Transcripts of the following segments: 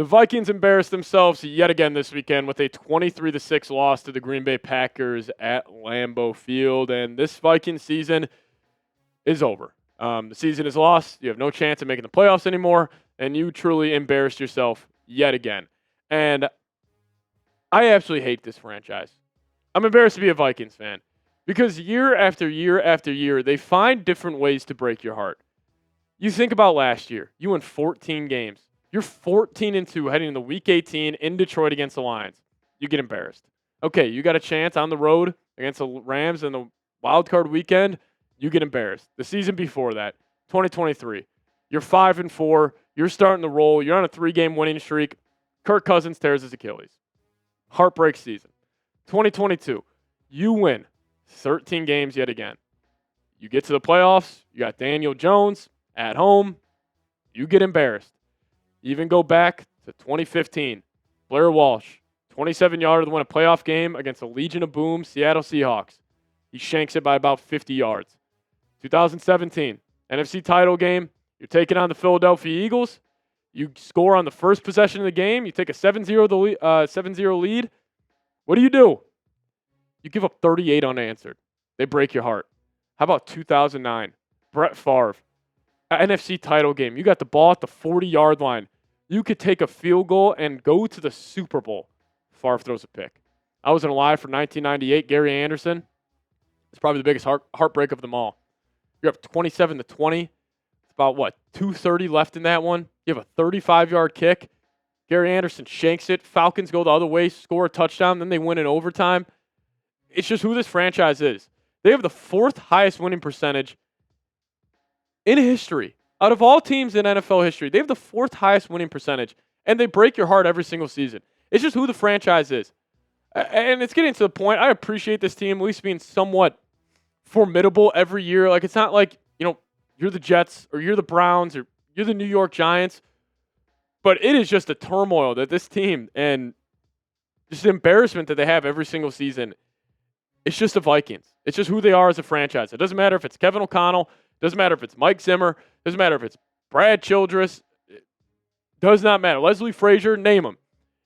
The Vikings embarrassed themselves yet again this weekend with a 23-6 loss to the Green Bay Packers at Lambeau Field, and this Vikings season is over. The season is lost. You have no chance of making the playoffs anymore, and you truly embarrassed yourself yet again. And I absolutely hate this franchise. I'm embarrassed to be a Vikings fan because year after year after year, they find different ways to break your heart. You think about last year. You won 14 games. You're 14-2 heading into Week 18 in Detroit against the Lions. You get embarrassed. Okay, you got a chance on the road against the Rams in the wild card weekend. You get embarrassed. The season before that, 2023, you're 5-4. You're starting to roll. You're on a 3-game winning streak. Kirk Cousins tears his Achilles. Heartbreak season. 2022, you win 13 games yet again. You get to the playoffs. You got Daniel Jones at home. You get embarrassed. Even go back to 2015. Blair Walsh, 27-yarder to win a playoff game against the Legion of Boom Seattle Seahawks. He shanks it by about 50 yards. 2017, NFC title game. You're taking on the Philadelphia Eagles. You score on the first possession of the game. You take a 7-0 lead. What do? You give up 38 unanswered. They break your heart. How about 2009? Brett Favre, NFC title game. You got the ball at the 40-yard line. You could take a field goal and go to the Super Bowl. Favre throws a pick. I wasn't alive for 1998. Gary Anderson. It's probably the biggest heartbreak of them all. You're up 27-20. It's about, 2:30 left in that one. You have a 35-yard kick. Gary Anderson shanks it. Falcons go the other way, score a touchdown, then they win in overtime. It's just who this franchise is. They have the 4th highest winning percentage in history. Out of all teams in NFL history, they have the 4th highest winning percentage, and they break your heart every single season. It's just who the franchise is. And it's getting to the point, I appreciate this team at least being somewhat formidable every year. Like, it's not like, you're the Jets or you're the Browns or you're the New York Giants. But it is just a turmoil that this team and just an embarrassment that they have every single season. It's just the Vikings. It's just who they are as a franchise. It doesn't matter if it's Kevin O'Connell. It doesn't matter if it's Mike Zimmer. It doesn't matter if it's Brad Childress. It does not matter. Leslie Frazier, name them.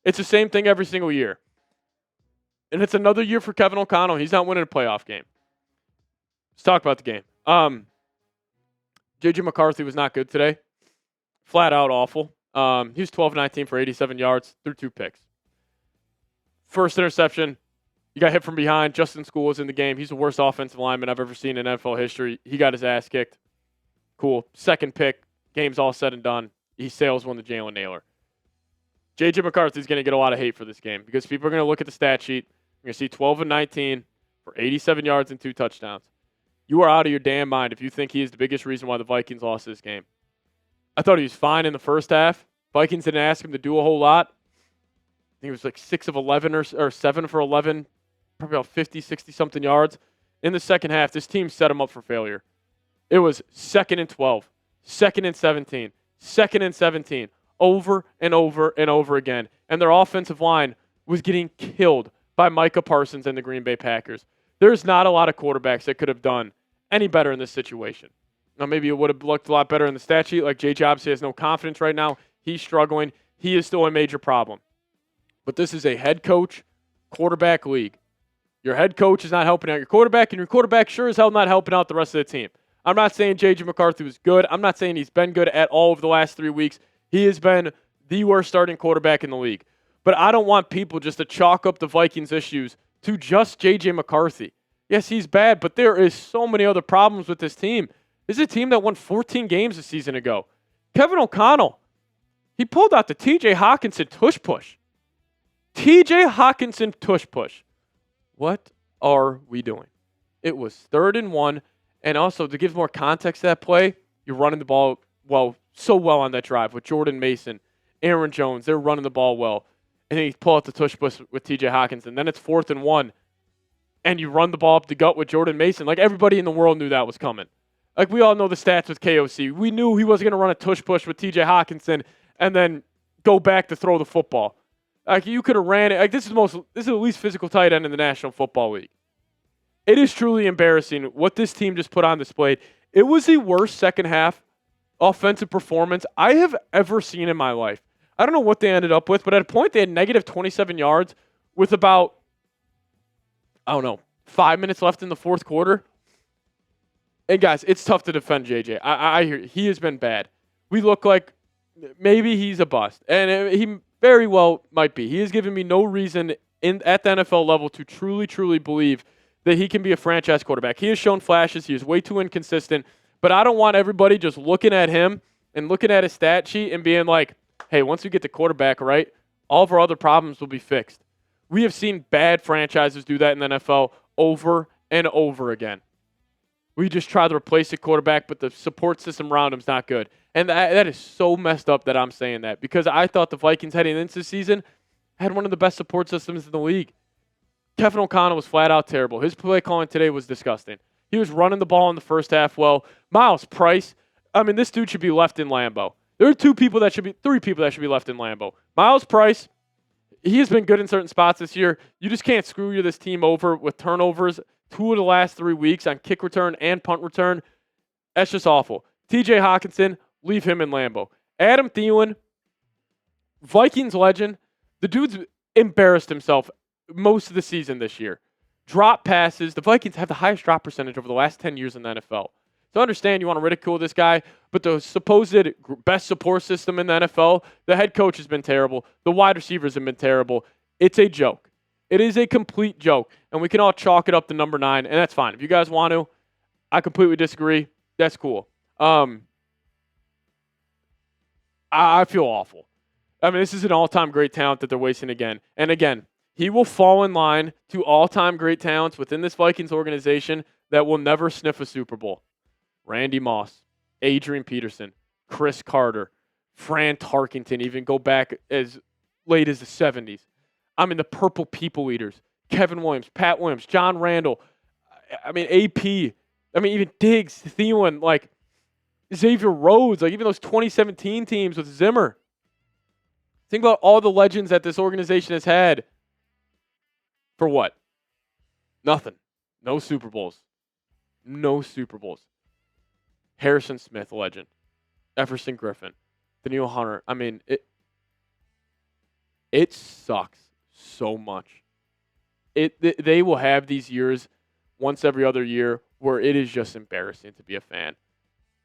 It's the same thing every single year. And it's another year for Kevin O'Connell. He's not winning a playoff game. Let's talk about the game. J.J. McCarthy was not good today. Flat out awful. He was 12-19 for 87 yards, threw 2 picks. First interception, you got hit from behind. Justin Skule was in the game. He's the worst offensive lineman I've ever seen in NFL history. He got his ass kicked. Cool. Second pick, game's all said and done. He sails one to Jalen Nailor. J.J. McCarthy's going to get a lot of hate for this game because people are going to look at the stat sheet. You're going to see 12-19 for 87 yards and 2 touchdowns. You are out of your damn mind if you think he is the biggest reason why the Vikings lost this game. I thought he was fine in the first half. Vikings didn't ask him to do a whole lot. I think it was like 6 of 11 or 7 for 11, probably about 50, 60-something yards. In the second half, this team set him up for failure. It was 2nd and 12, 2nd and 17, 2nd and 17, over and over and over again. And their offensive line was getting killed by Micah Parsons and the Green Bay Packers. There's not a lot of quarterbacks that could have done any better in this situation. Now, maybe it would have looked a lot better in the stat sheet. Like J.J. obviously has no confidence right now. He's struggling. He is still a major problem. But this is a head coach, quarterback league. Your head coach is not helping out your quarterback, and your quarterback sure as hell not helping out the rest of the team. I'm not saying J.J. McCarthy was good. I'm not saying he's been good at all over the last 3 weeks. He has been the worst starting quarterback in the league. But I don't want people just to chalk up the Vikings' issues to just J.J. McCarthy. Yes, he's bad, but there is so many other problems with this team. This is a team that won 14 games a season ago. Kevin O'Connell, he pulled out the T.J. Hawkinson tush push. T.J. Hawkinson tush push. What are we doing? It was 3rd and 1, and also to give more context to that play, you're running the ball so well on that drive with Jordan Mason, Aaron Jones. They're running the ball well. And then you pull out the tush push with T.J. Hawkinson. Then it's 4th and 1. And you run the ball up the gut with Jordan Mason. Like, everybody in the world knew that was coming. Like, we all know the stats with KOC. We knew he wasn't going to run a tush push with T.J. Hawkinson and then go back to throw the football. Like, you could have ran it. Like, this is the least physical tight end in the National Football League. It is truly embarrassing what this team just put on display. It was the worst second half offensive performance I have ever seen in my life. I don't know what they ended up with, but at a point they had negative 27 yards with about, I don't know, 5 minutes left in the fourth quarter. And guys, it's tough to defend JJ. I hear he has been bad. We look like maybe he's a bust, and he very well might be. He has given me no reason at the NFL level to truly believe that he can be a franchise quarterback. He has shown flashes. He is way too inconsistent, but I don't want everybody just looking at him and looking at his stat sheet and being like, hey, once we get the quarterback right, all of our other problems will be fixed. We have seen bad franchises do that in the NFL over and over again. We just try to replace the quarterback, but the support system around him is not good. And that is so messed up that I'm saying that, because I thought the Vikings heading into the season had one of the best support systems in the league. Kevin O'Connell was flat out terrible. His play calling today was disgusting. He was running the ball in the first half well. Miles Price, I mean, this dude should be left in Lambeau. There are three people that should be left in Lambeau. Miles Price, he has been good in certain spots this year. You just can't screw this team over with turnovers 2 of the last 3 weeks on kick return and punt return. That's just awful. TJ Hawkinson, leave him in Lambeau. Adam Thielen, Vikings legend. The dude's embarrassed himself most of the season this year. Drop passes. The Vikings have the highest drop percentage over the last 10 years in the NFL. So I understand you want to ridicule this guy, but the supposed best support system in the NFL, the head coach has been terrible. The wide receivers have been terrible. It's a joke. It is a complete joke, and we can all chalk it up to number 9, and that's fine. If you guys want to, I completely disagree. That's cool. I feel awful. I mean, this is an all-time great talent that they're wasting again. And again, he will fall in line to all-time great talents within this Vikings organization that will never sniff a Super Bowl. Randy Moss, Adrian Peterson, Chris Carter, Fran Tarkenton, even go back as late as the 70s. I mean, the Purple People Eaters, Kevin Williams, Pat Williams, John Randall, I mean, AP, I mean, even Diggs, Thielen, like Xavier Rhodes, like even those 2017 teams with Zimmer. Think about all the legends that this organization has had. For what? Nothing. No Super Bowls. No Super Bowls. Harrison Smith, legend. Everson Griffin. Daniil Hunter. I mean, it sucks so much. They will have these years once every other year where it is just embarrassing to be a fan.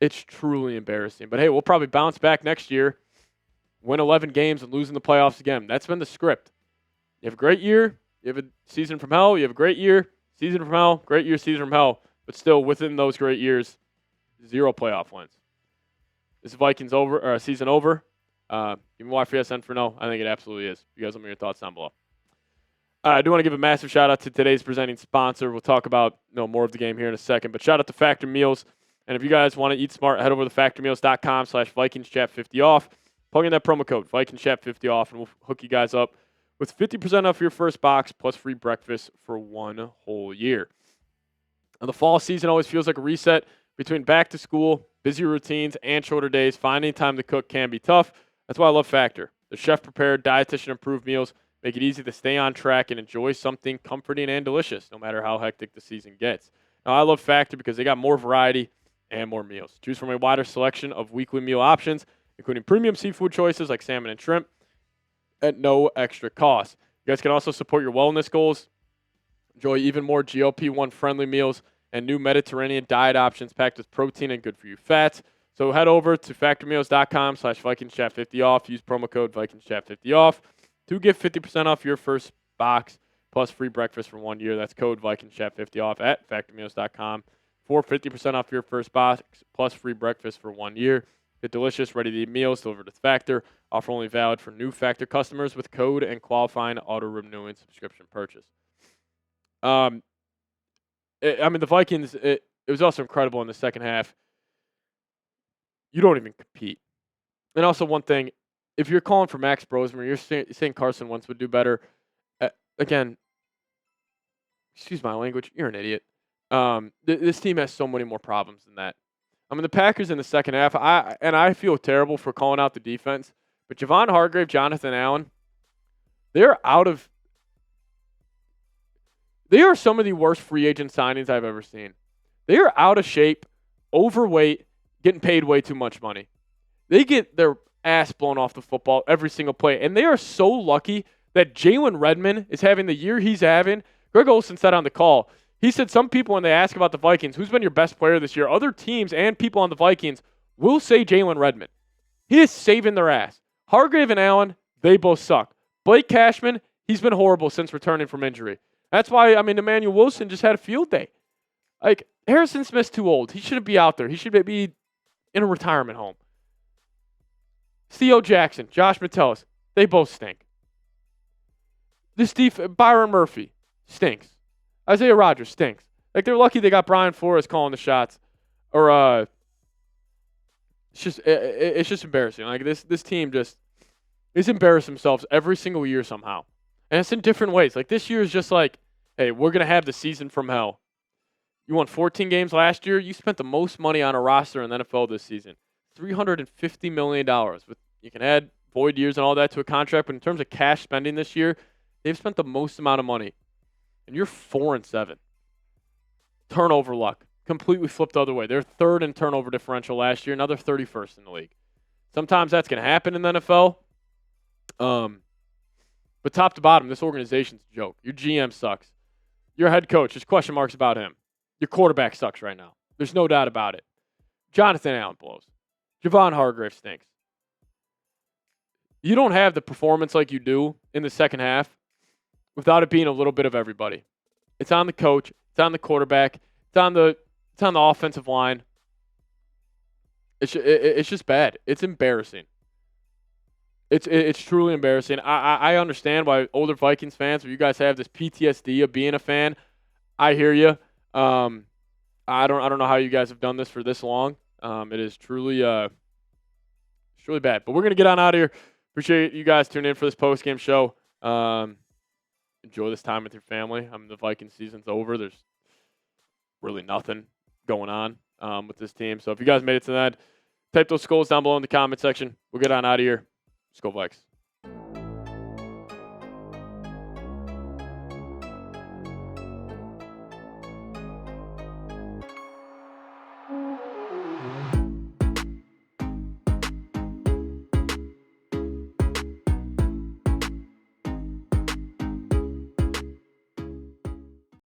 It's truly embarrassing. But hey, we'll probably bounce back next year, win 11 games, and lose in the playoffs again. That's been the script. You have a great year. You have a season from hell. You have a great year, season from hell, great year, season from hell. But still, within those great years, 0 playoff wins. Is the Vikings over or season over? Give me YFSN for no. I think it absolutely is. You guys let me know your thoughts down below. I do want to give a massive shout out to today's presenting sponsor. We'll talk about more of the game here in a second. But shout out to Factor Meals. And if you guys want to eat smart, head over to factormeals.com/VikingsChat50off. Plug in that promo code VikingsChat50off, and we'll hook you guys up with 50% off your first box plus free breakfast for 1 whole year. Now, the fall season always feels like a reset. Between back to school, busy routines, and shorter days, finding time to cook can be tough. That's why I love Factor. The chef-prepared, dietitian-approved meals make it easy to stay on track and enjoy something comforting and delicious, no matter how hectic the season gets. Now, I love Factor because they got more variety and more meals. Choose from a wider selection of weekly meal options, including premium seafood choices like salmon and shrimp, at no extra cost. You guys can also support your wellness goals. Enjoy even more GLP-1 friendly meals and new Mediterranean diet options packed with protein and good-for-you fats. So head over to factormeals.com/VikingsChat50off. Use promo code VikingsChat50off to get 50% off your first box plus free breakfast for 1 year. That's code VikingsChat50off at factormeals.com for 50% off your first box plus free breakfast for 1 year. Get delicious, ready-to-eat meals delivered with Factor. Offer only valid for new Factor customers with code and qualifying auto-renewing subscription purchase. The Vikings, it was also incredible in the second half. You don't even compete. And also one thing, if you're calling for Max Brosmer, you're saying Carson Wentz would do better. Again, excuse my language, you're an idiot. This team has so many more problems than that. I mean, the Packers in the second half, I feel terrible for calling out the defense, but Javon Hargrave, Jonathan Allen, they are some of the worst free agent signings I've ever seen. They are out of shape, overweight, getting paid way too much money. They get their ass blown off the football every single play. And they are so lucky that Jalen Redmond is having the year he's having. Greg Olsen said on the call, he said some people, when they ask about the Vikings, who's been your best player this year, other teams and people on the Vikings will say Jalen Redmond. He is saving their ass. Hargrave and Allen, they both suck. Blake Cashman, he's been horrible since returning from injury. That's why, Emmanuel Wilson just had a field day. Like, Harrison Smith's too old. He shouldn't be out there. He should be in a retirement home. Theo Jackson, Josh Metellus, they both stink. Byron Murphy stinks. Isaiah Rodgers stinks. Like, they're lucky they got Brian Flores calling the shots. Or it's just embarrassing. Like, this team just is embarrassing themselves every single year somehow. And it's in different ways. Like, this year is just like, hey, we're going to have the season from hell. You won 14 games last year. You spent the most money on a roster in the NFL this season. $350 million. You can add void years and all that to a contract, but in terms of cash spending this year, they've spent the most amount of money. And you're 4-7. Turnover luck. Completely flipped the other way. They're third in turnover differential last year. Now they're 31st in the league. Sometimes that's going to happen in the NFL. But top to bottom, this organization's a joke. Your GM sucks. Your head coach, there's question marks about him. Your quarterback sucks right now. There's no doubt about it. Jonathan Allen blows. Javon Hargrave stinks. You don't have the performance like you do in the second half without it being a little bit of everybody. It's on the coach. It's on the quarterback. It's on the offensive line. It's just bad. It's embarrassing. It's truly embarrassing. I understand why older Vikings fans, where you guys have this PTSD of being a fan. I hear you. I don't know how you guys have done this for this long. It is truly bad. But we're gonna get on out of here. Appreciate you guys tuning in for this post game show. Enjoy this time with your family. The Viking season's over. There's really nothing going on with this team. So if you guys made it to that, type those SKOLs down below in the comment section. We'll get on out of here. Let's go Vikes.